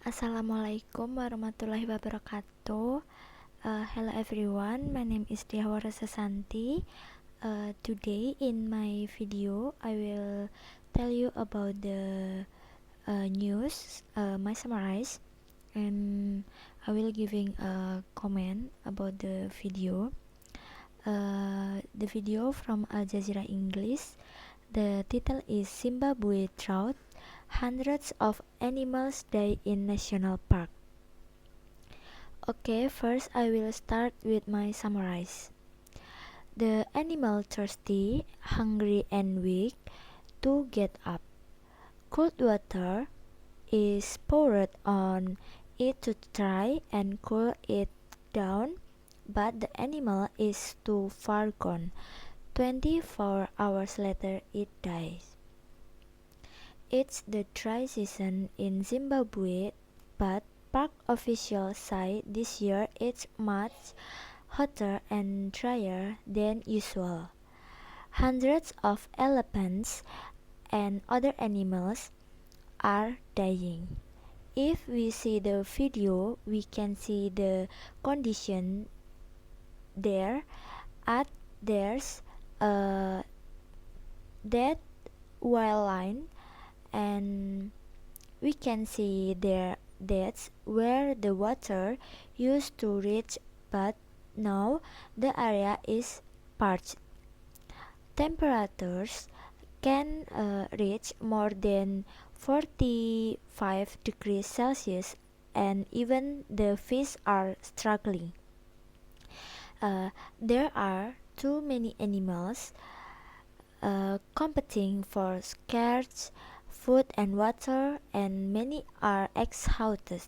Assalamualaikum warahmatullahi wabarakatuh. Hello everyone, my name is Diawara Sasanti. Today in my video, I will tell you about the news, my summarize, and I will giving a comment about the video. The video from Al Jazeera English. The title is Zimbabwe Drought. Hundreds of animals die in national park. Okay, first I will start with my summarize. The animal thirsty, hungry and weak to get up. Cold water is poured on it to try and cool it down, but the animal is too far gone. 24 hours later it dies. It's the dry season in Zimbabwe, but park officials say this year it's much hotter and drier than usual. Hundreds of elephants and other animals are dying. If we see the video, we can see the condition there. There's a dead wild line, and we can see there that's where the water used to reach, but now the area is parched. Temperatures can reach more than 45 degrees Celsius, and even the fish are struggling. There are too many animals competing for scarce food and water, and many are exhausted.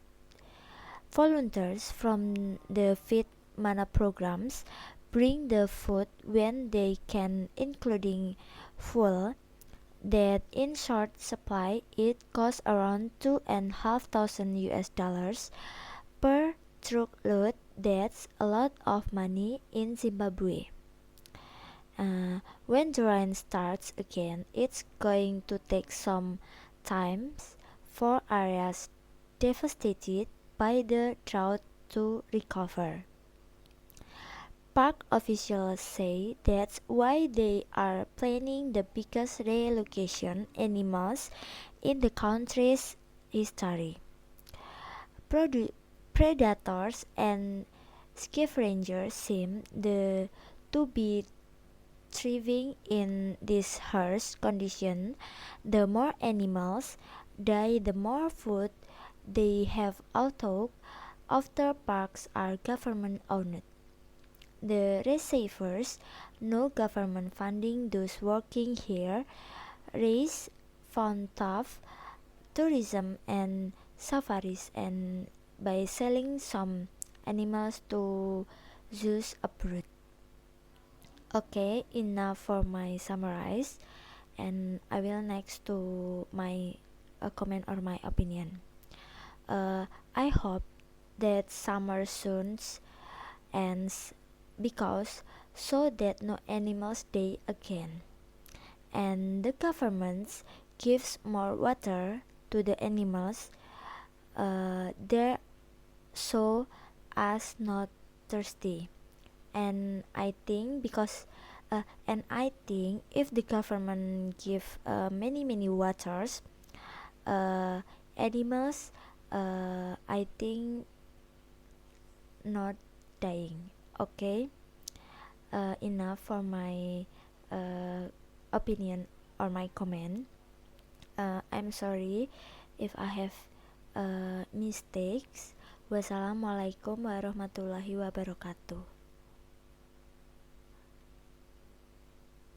Volunteers from the Feed Mana programs bring the food when they can, including fuel that in short supply. It costs around $2,500 per truckload. That's a lot of money in Zimbabwe. When the rain starts again, it's going to take some time for areas devastated by the drought to recover. Park officials say that's why they are planning the biggest relocation animals in the country's history. Predators and scavengers seem to be thriving in this harsh condition. The more animals die, the more food they have, although after parks are government owned. The receivers, no government funding those working here, raise fund tough tourism and safaris, and by selling some animals to zoos abroad. Okay, enough for my summarize, and I will next to my comment or my opinion. I hope that summer soon ends, because so that no animals die again, and the government gives more water to the animals there so as not thirsty. And I think if the government give many waters, animals I think not dying. Okay, enough for my opinion or my comment. I'm sorry if I have mistakes. Wassalamualaikum warahmatullahi wabarakatuh.